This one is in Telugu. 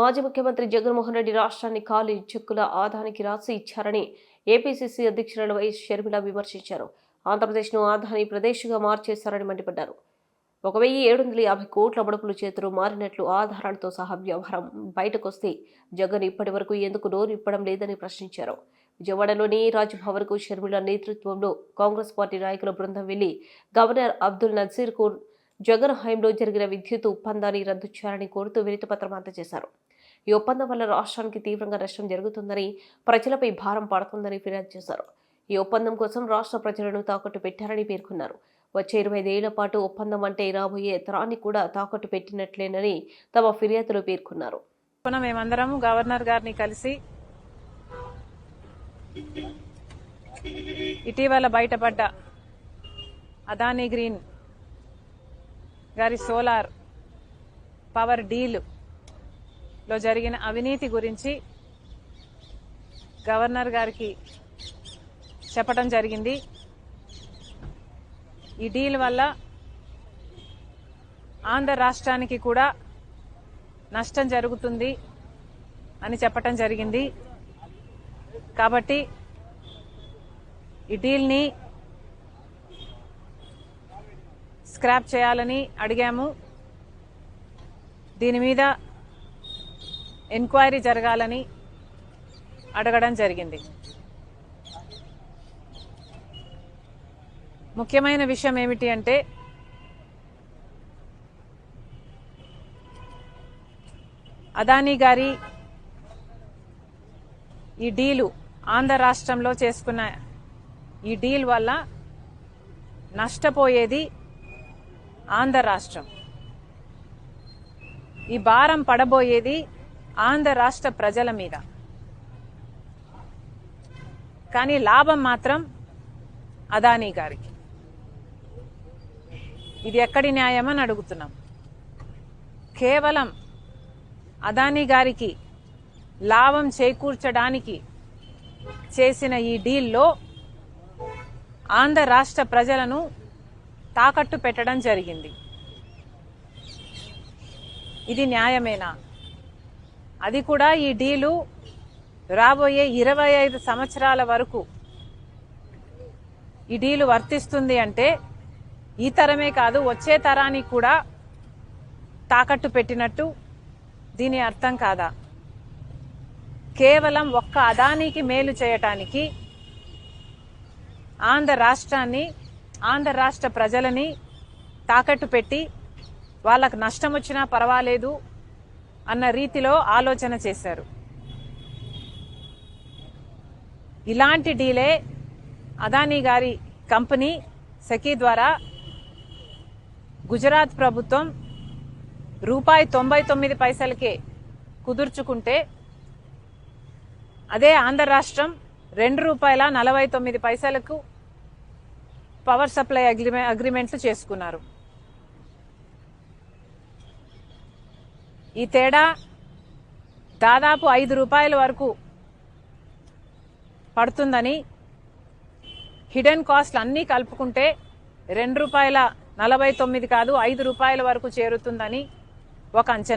మాజీ ముఖ్యమంత్రి జగన్మోహన్ రెడ్డి రాష్ట్రాన్ని ఖాళీ చెక్కుల ఆదానికి రాసి ఇచ్చారని ఏపీసీసీ అధ్యక్షురాలు వైఎస్ షర్మిల విమర్శించారు. ఆంధ్రప్రదేశ్ను ఆదాని ప్రదేశ్గా మార్చేశారని మండిపడ్డారు. 1750 కోట్ల ముడుపులు చేతులు మారినట్లు ఆధారాలతో సహా వ్యవహారం బయటకొస్తే జగన్ ఇప్పటి వరకు ఎందుకు నోరు ఇప్పడం లేదని ప్రశ్నించారు. విజయవాడలోని రాజ్భవన్కు షర్మిల నేతృత్వంలో కాంగ్రెస్ పార్టీ నాయకుల బృందం వెళ్లి గవర్నర్ అబ్దుల్ నజీర్కు జగన్ హయాంలో జరిగిన విద్యుత్ ఒప్పందాన్ని రద్దు చేయాలని కోరుతూ వినతిపత్రం అందజేశారు. ఈ ఒప్పందం వల్ల రాష్ట్రానికి తీవ్రంగా నష్టం జరుగుతుందని, ప్రజలపై భారం పడుతుందని ఫిర్యాదు చేశారు. ఈ ఒప్పందం కోసం రాష్ట్ర ప్రజలను తాకట్టు పెట్టారని పేర్కొన్నారు. వచ్చే 25 ఏళ్ల పాటు ఒప్పందం అంటే రాబోయే తరాన్ని కూడా తాకట్టు పెట్టినట్లేనని తమ ఫిర్యాదులో పేర్కొన్నారు. మేమందరం గవర్నర్ గారిని కలిసి ఇటీవల బయటపడ్డ అదానీ గ్రీన్ గారి సోలార్ పవర్ డీల్ లో జరిగిన అవినీతి గురించి గవర్నర్ గారికి చెప్పడం జరిగింది. ఈ డీల్ వల్ల ఆంధ్ర రాష్ట్రానికి కూడా నష్టం జరుగుతుంది అని చెప్పడం జరిగింది. కాబట్టి ఈ డీల్ని స్క్రాప్ చేయాలని అడిగాము. దీని మీద ఎంక్వైరీ జరగాలని అడగడం జరిగింది. ముఖ్యమైన విషయం ఏమిటి అంటే అదానీ గారి ఈ డీలు ఆంధ్ర రాష్ట్రంలో చేసుకున్న ఈ డీల్ వల్ల నష్టపోయేది ఆంధ్ర రాష్ట్రం. ఈ భారం పడబోయేది ఆంధ్ర రాష్ట్ర ప్రజల మీద. కానీ లాభం మాత్రం అదానీ గారికి. ఇది ఎక్కడి న్యాయమని అడుగుతున్నాం. కేవలం అదానీ గారికి లాభం చేకూర్చడానికి చేసిన ఈ డీల్లో ఆంధ్ర రాష్ట్ర ప్రజలను తాకట్టు పెట్టడం జరిగింది. ఇది న్యాయమేనా? అది కూడా ఈ డీలు రాబోయే 25 సంవత్సరాల వరకు ఈ డీలు వర్తిస్తుంది అంటే ఈ తరమే కాదు వచ్చే తరానికి కూడా తాకట్టు పెట్టినట్టు దీని అర్థం కాదా? కేవలం ఒక్క అదానీకి మేలు చేయటానికి ఆంధ్ర రాష్ట్రాన్ని, ఆంధ్ర రాష్ట్ర ప్రజలని తాకట్టు పెట్టి వాళ్ళకు నష్టం వచ్చినా పర్వాలేదు అన్న రీతిలో ఆలోచన చేశారు. ఇలాంటి డీలే అదానీ గారి కంపెనీ సెకీ ద్వారా గుజరాత్ ప్రభుత్వం ₹99 కుదుర్చుకుంటే అదే ఆంధ్ర రాష్ట్రం ₹2.49 పవర్ సప్లై అగ్రిమెంట్లు చేసుకున్నారు. ఈ తేడా దాదాపు ₹5 వరకు పడుతుందని, హిడెన్ కాస్ట్లు అన్నీ కలుపుకుంటే ₹2.49 కాదు ₹5 వరకు చేరుతుందని ఒక అంచనా.